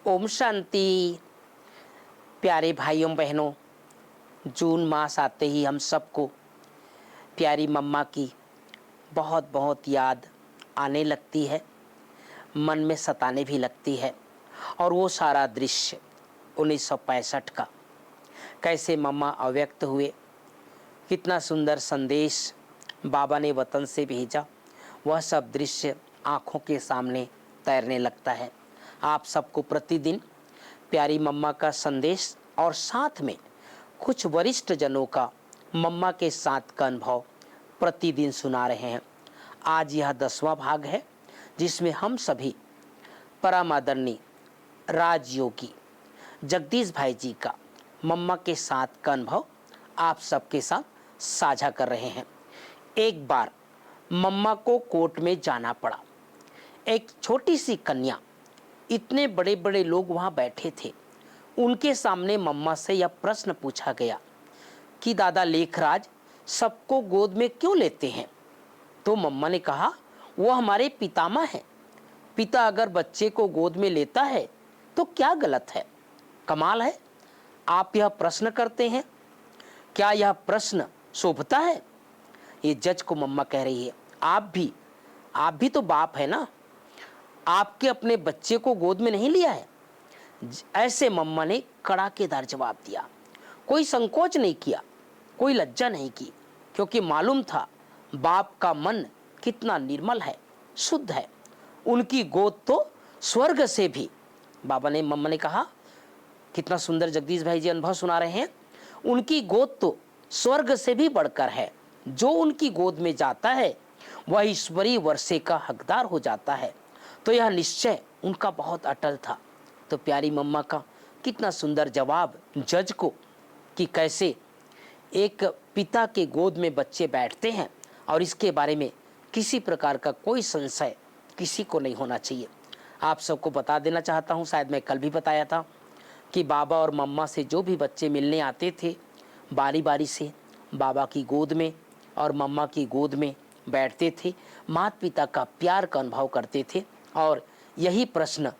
ओम शांति। प्यारे भाइयों बहनों, जून मास आते ही हम सबको प्यारी मम्मा की बहुत बहुत याद आने लगती है, मन में सताने भी लगती है। और वो सारा दृश्य 1965 का, कैसे मम्मा अव्यक्त हुए, कितना सुंदर संदेश बाबा ने वतन से भेजा, वह सब दृश्य आँखों के सामने तैरने लगता है। आप सबको प्रतिदिन प्यारी मम्मा का संदेश और साथ में कुछ वरिष्ठ जनों का मम्मा के साथ का अनुभव प्रतिदिन सुना रहे हैं। आज यह 10वां भाग है, जिसमें हम सभी परम आदरणीय राजयोगी जगदीश भाई जी का मम्मा के साथ का अनुभव आप सबके साथ साझा कर रहे हैं। एक बार मम्मा को कोर्ट में जाना पड़ा। एक छोटी सी कन्या, इतने बड़े बड़े लोग वहाँ बैठे थे, उनके सामने मम्मा से यह प्रश्न पूछा गया कि दादा लेखराज सबको गोद में क्यों लेते हैं। तो मम्मा ने कहा, वो हमारे पितामह हैं। पिता अगर बच्चे को गोद में लेता है तो क्या गलत है। कमाल है, आप यह प्रश्न करते हैं, क्या यह प्रश्न शोभता है। ये जज को मम्मा कह रही है, आप भी तो बाप है ना, आपके अपने बच्चे को गोद में नहीं लिया है। ऐसे मम्मा ने कड़ाकेदार जवाब दिया। कोई संकोच नहीं किया, कोई लज्जा नहीं की, क्योंकि मालूम था बाप का मन कितना निर्मल है, शुद्ध है। उनकी गोद तो स्वर्ग से भी, मम्मा ने कहा, कितना सुंदर जगदीश भाई जी अनुभव सुना रहे हैं। उनकी गोद तो स्वर्ग से भी बढ़कर है। जो उनकी गोद में जाता है वह ईश्वरीय वर्षे का हकदार हो जाता है। तो यह निश्चय उनका बहुत अटल था। तो प्यारी मम्मा का कितना सुंदर जवाब जज को कि कैसे एक पिता के गोद में बच्चे बैठते हैं और इसके बारे में किसी प्रकार का कोई संशय किसी को नहीं होना चाहिए। आप सबको बता देना चाहता हूँ, शायद मैं कल भी बताया था कि बाबा और मम्मा से जो भी बच्चे मिलने आते थे, बारी बारी से बाबा की गोद में और मम्मा की गोद में बैठते थे, माता पिता का प्यार का अनुभव करते थे। और यही प्रश्न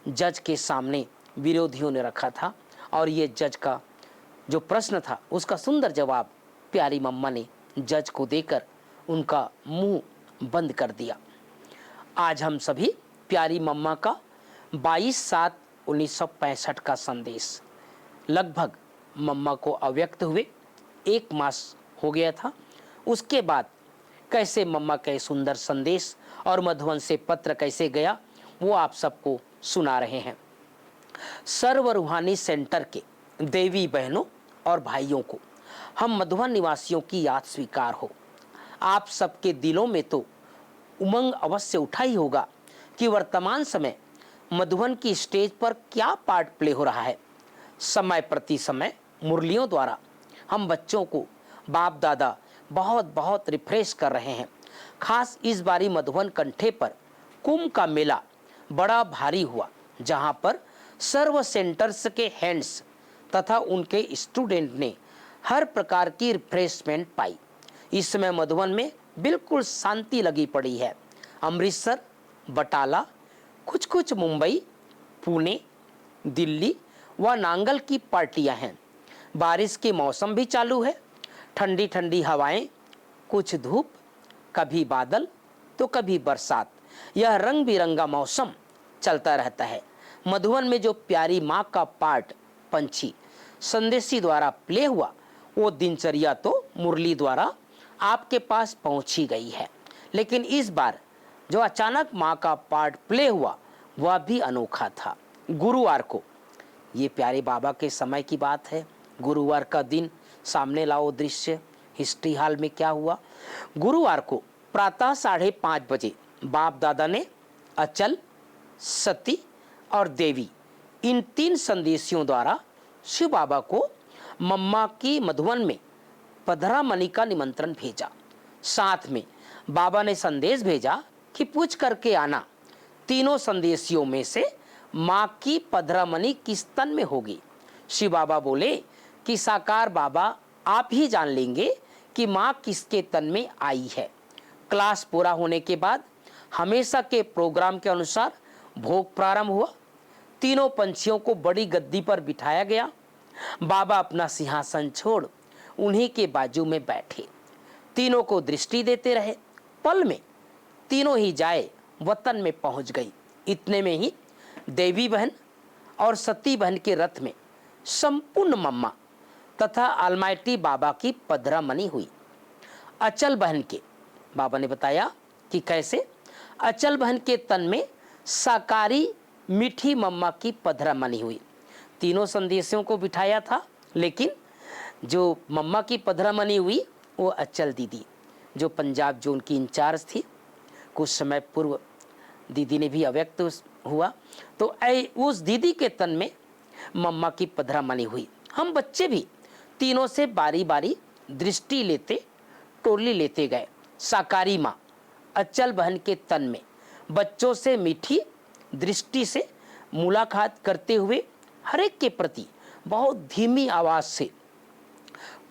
जज के सामने विरोधियों ने रखा था और ये जज का जो प्रश्न था उसका सुंदर जवाब प्यारी मम्मा ने जज को देकर उनका मुंह बंद कर दिया। आज हम सभी प्यारी मम्मा का 22/7/1965 का संदेश, लगभग मम्मा को अव्यक्त हुए 1 मास हो गया था। उसके बाद कैसे मम्मा का सुंदर संदेश और मधुबन से पत्र कैसे गया, वो आप सबको सुना रहे हैं। सर्व रूहानी सेंटर के देवी बहनों और भाइयों को हम मधुबन निवासियों की याद स्वीकार हो। आप सबके दिलों में तो उमंग अवश्य उठा ही होगा कि वर्तमान समय मधुबन की स्टेज पर क्या पार्ट प्ले हो रहा है। समय प्रति समय मुरलियों द्वारा हम बच्चों को बाप दादा बहुत बहुत रिफ्रेश कर रहे हैं। खास इस बारी मधुबन कंठे पर कुंभ का मेला बड़ा भारी हुआ, जहां पर सर्व सेंटर्स के हैंड्स तथा उनके स्टूडेंट ने हर प्रकार की रिफ्रेशमेंट पाई। इस समय मधुबन में बिल्कुल शांति लगी पड़ी है। अमृतसर, बटाला, कुछ मुंबई, पुणे, दिल्ली व नांगल की पार्टियां हैं। बारिश के मौसम भी चालू है। ठंडी ठंडी हवाएं, कुछ धूप, कभी बादल तो कभी बरसात, यह रंग बिरंगा मौसम चलता रहता है। मधुबन में जो प्यारी माँ का पार्ट पंछी संदेशी द्वारा प्ले हुआ, वो दिनचर्या तो मुरली द्वारा आपके पास पहुंची गई है। लेकिन इस बार जो अचानक माँ का पार्ट प्ले हुआ वह भी अनोखा था। गुरुवार को, ये प्यारे बाबा के समय की बात है, गुरुवार का दिन सामने लाओ दृश्य, हिस्ट्री हॉल में क्या हुआ। गुरुवार को प्रातः 5:30 बजे बाप दादा ने अचल, सती और देवी, इन 3 संदेशियों द्वारा शिव बाबा को मम्मा की मधुबन में पधरामणि का निमंत्रण भेजा। साथ में बाबा ने संदेश भेजा कि पूछ करके आना, तीनों संदेशियों में से माँ की पधरामणि किस तन में होगी। शिव बाबा बोले कि साकार बाबा आप ही जान लेंगे कि माँ किसके तन में आई है। क्लास पूरा होने के बाद हमेशा के प्रोग्राम के अनुसार भोग प्रारंभ हुआ। तीनों पंछियों को बड़ी गद्दी पर बिठाया गया। बाबा अपना सिंहासन छोड़ उन्हीं के बाजू में बैठे, तीनों को दृष्टि देते रहे। पल में तीनों ही जाए वतन में पहुंच गई। इतने में ही देवी बहन और सती बहन के रथ में संपूर्ण मम्मा तथा अलमाइटी बाबा की पधरामनी हुई। अचल बहन के, बाबा ने बताया कि कैसे अचल बहन के तन में साकारी मीठी मम्मा की पधरामनी हुई। तीनों संदेशों को बिठाया था, लेकिन जो मम्मा की पधरामनी हुई वो अचल दीदी, जो पंजाब जोन की इंचार्ज थी। कुछ समय पूर्व दीदी ने भी अव्यक्त हुआ, तो उस दीदी के तन में मम्मा की पधरामनी हुई। हम बच्चे भी तीनों से बारी बारी दृष्टि लेते टोली लेते गए। साकारी माँ अचल बहन के तन में बच्चों से मीठी दृष्टि से मुलाकात करते हुए हर एक के प्रति बहुत धीमी आवाज से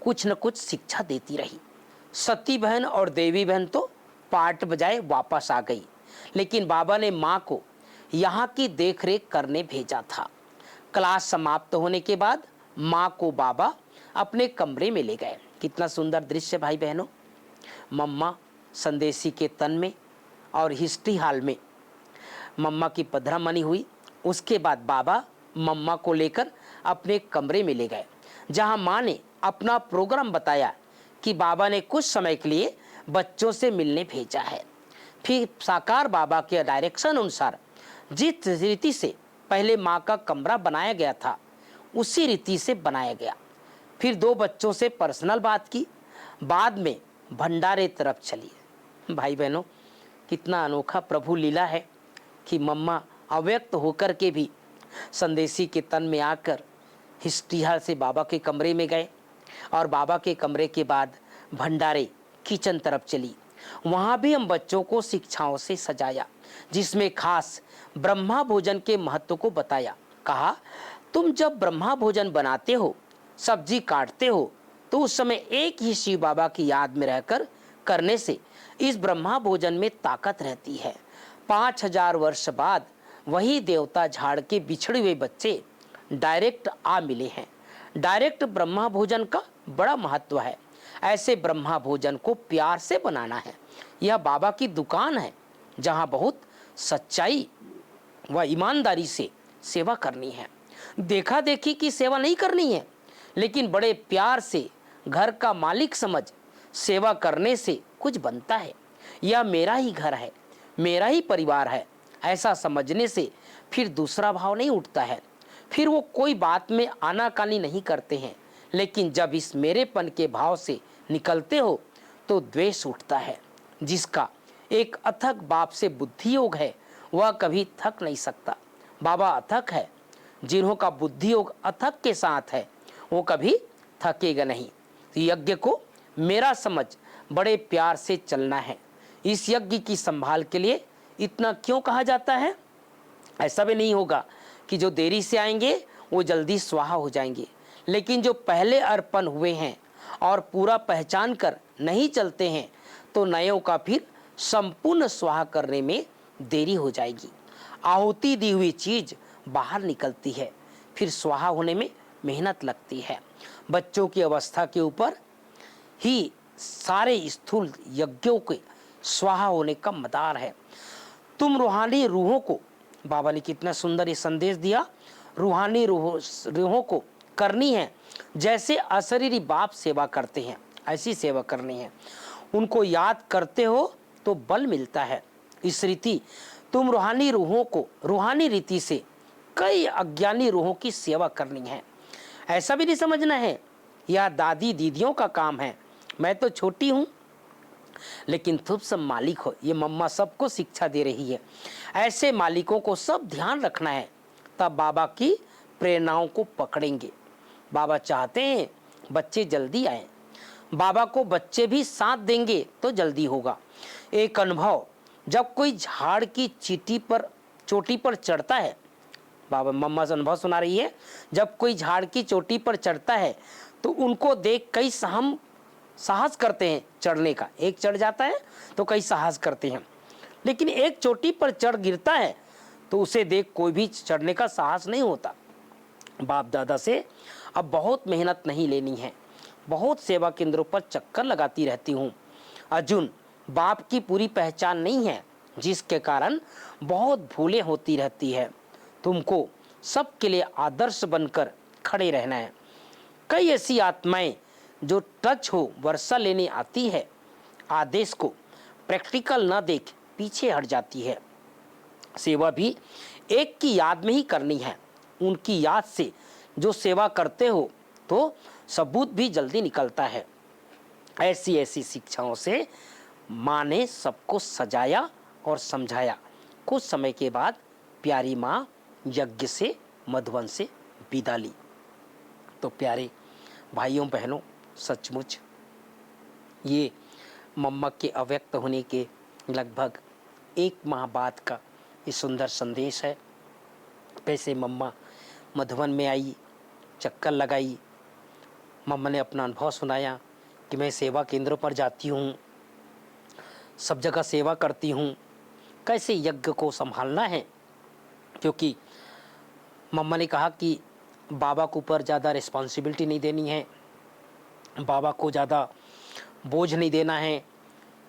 कुछ न कुछ शिक्षा देती रही। सती बहन और देवी बहन तो पाठ बजाए वापस आ गई, लेकिन बाबा ने माँ को यहाँ की देखरेख करने भेजा था। क्लास समाप्त होने के बाद माँ को बाबा अपने कमरे में ले गए। कितना सुंदर दृश्य भाई बहनों। मम्मा संदेशी के तन में और हिस्ट्री हॉल में मम्मा की पधरामनी हुई। उसके बाद बाबा मम्मा को लेकर अपने कमरे में ले गए, जहां माँ ने अपना प्रोग्राम बताया कि बाबा ने कुछ समय के लिए बच्चों से मिलने भेजा है। फिर साकार बाबा के डायरेक्शन अनुसार जिस रीति से पहले माँ का कमरा बनाया गया था उसी रीति से बनाया गया। फिर दो बच्चों से पर्सनल बात की, बाद में भंडारे तरफ चली। भाई बहनों, कितना अनोखा प्रभु लीला है कि मम्मा अव्यक्त होकर के भी संदेशी के तन में आकर हिस्ट्री हॉल से बाबा के कमरे में गए, और बाबा के कमरे के बाद भंडारे किचन तरफ चली। वहाँ भी हम बच्चों को शिक्षाओं से सजाया, जिसमें खास ब्रह्मा भोजन के महत्व को बताया। कहा, तुम जब ब्रह्मा भोजन बनाते हो, सब्जी काटते हो, तो उस समय एक ही शिव बाबा की याद में रहकर करने से इस ब्रह्मा भोजन में ताकत रहती है। 5000 वर्ष बाद वही देवता झाड़ के बिछड़े हुए बच्चे डायरेक्ट आ मिले हैं। डायरेक्ट ब्रह्मा भोजन का बड़ा महत्व है। ऐसे ब्रह्मा भोजन को प्यार से बनाना है। यह बाबा की दुकान है, जहां बहुत सच्चाई व ईमानदारी से सेवा करनी है। देखा देखी की सेवा नहीं करनी है, लेकिन बड़े प्यार से घर का मालिक समझ सेवा करने से कुछ बनता है। यह मेरा ही घर है, मेरा ही परिवार है, ऐसा समझने से फिर दूसरा भाव नहीं उठता है। फिर वो कोई बात में आनाकानी नहीं करते हैं, लेकिन जब इस मेरेपन के भाव से निकलते हो तो द्वेष उठता है। जिसका एक अथक बाप से बुद्धि योग है वह कभी थक नहीं सकता। बाबा अथक है, जिन्हों का बुद्धि योग अथक के साथ है वो कभी थकेगा नहीं। यज्ञ को मेरा समझ बड़े प्यार से चलना है। इस यज्ञ की संभाल के लिए इतना क्यों कहा जाता है? ऐसा भी नहीं होगा कि जो देरी से आएंगे वो जल्दी स्वाहा हो जाएंगे, लेकिन जो पहले अर्पण हुए हैं और पूरा पहचान कर नहीं चलते हैं तो नयों का फिर संपूर्ण स्वाहा करने में देरी हो जाएगी। आहुति दी हुई चीज बाहर निकलती है, फिर स्वाहा होने में मेहनत लगती है। बच्चों की अवस्था के ऊपर ही सारे स्थूल यज्ञों के स्वाहा होने का मदार है। तुम रूहानी रूहों को, बाबा ने कितना सुंदर ये संदेश दिया, रूहानी रूहों को करनी है जैसे अशरीरी बाप सेवा करते हैं, ऐसी सेवा करनी है। उनको याद करते हो तो बल मिलता है। इस रीति तुम रूहानी रूहों को रूहानी रीति से कई अज्ञानी रूहों की सेवा करनी है। ऐसा भी नहीं समझना है यह दादी दीदियों का काम है, मैं तो छोटी हूँ, लेकिन तुम सब मालिक हो। ये मम्मा सबको शिक्षा दे रही है। ऐसे मालिकों को सब ध्यान रखना है, तब बाबा की प्रेरणाओं को पकड़ेंगे। बाबा चाहते हैं बच्चे जल्दी आए, बाबा को बच्चे भी साथ देंगे तो जल्दी होगा। एक अनुभव, जब कोई झाड़ की चोटी पर चढ़ता है, बाबा मम्मा से अनुभव सुना रही है, जब कोई झाड़ की चोटी पर चढ़ता है तो उनको देख कई हम साहस करते हैं चढ़ने का। एक चढ़ जाता है तो कई साहस करते हैं, लेकिन एक चोटी पर चढ़ गिरता है तो उसे देख कोई भी चढ़ने का साहस नहीं होता। बाप दादा से अब बहुत मेहनत नहीं लेनी है, बहुत सेवा केंद्रों पर चक्कर लगाती रहती हूँ। अर्जुन, बाप की पूरी पहचान नहीं है, जिसके कारण बहुत भूलें होती रहती है। तुमको सबके लिए आदर्श बनकर खड़े रहना है। कई ऐसी आत्माएं जो टच हो वर्षा लेने आती है, आदेश को प्रैक्टिकल न देख पीछे हट जाती है। सेवा भी एक की याद में ही करनी है। उनकी याद से जो सेवा करते हो तो सबूत भी जल्दी निकलता है। ऐसी ऐसी शिक्षाओं से माँ ने सबको सजाया और समझाया। कुछ समय के बाद प्यारी माँ यज्ञ से मधुवन से विदा ली। तो प्यारे भाइयों बहनों, सचमुच ये मम्मा के अव्यक्त होने के लगभग 1 माह बाद का ये सुंदर संदेश है। कैसे मम्मा मधुवन में आई, चक्कर लगाई, मम्मा ने अपना अनुभव सुनाया कि मैं सेवा केंद्रों पर जाती हूँ, सब जगह सेवा करती हूँ, कैसे यज्ञ को संभालना है। क्योंकि मम्मा ने कहा कि बाबा के ऊपर ज़्यादा रिस्पॉन्सिबिलिटी नहीं देनी है, बाबा को ज़्यादा बोझ नहीं देना है।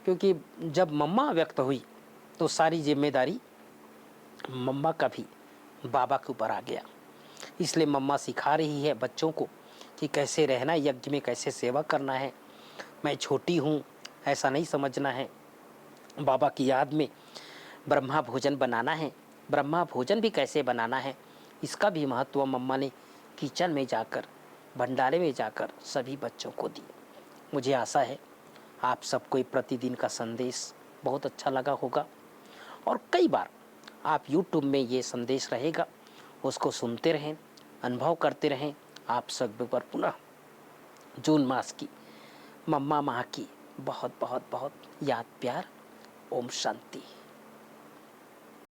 क्योंकि जब मम्मा व्यक्त हुई तो सारी जिम्मेदारी मम्मा का भी बाबा के ऊपर आ गया। इसलिए मम्मा सिखा रही है बच्चों को कि कैसे रहना, यज्ञ में कैसे सेवा करना है। मैं छोटी हूँ ऐसा नहीं समझना है, बाबा की याद में ब्रह्मा भोजन बनाना है। ब्रह्मा भोजन भी कैसे बनाना है इसका भी महत्व मम्मा ने किचन में जाकर, भंडारे में जाकर सभी बच्चों को दी। मुझे आशा है आप सबको ये प्रतिदिन का संदेश बहुत अच्छा लगा होगा और कई बार आप YouTube में ये संदेश रहेगा, उसको सुनते रहें, अनुभव करते रहें। आप सब पर पुनः जून मास की मम्मा माँ की बहुत बहुत बहुत याद प्यार। ओम शांति।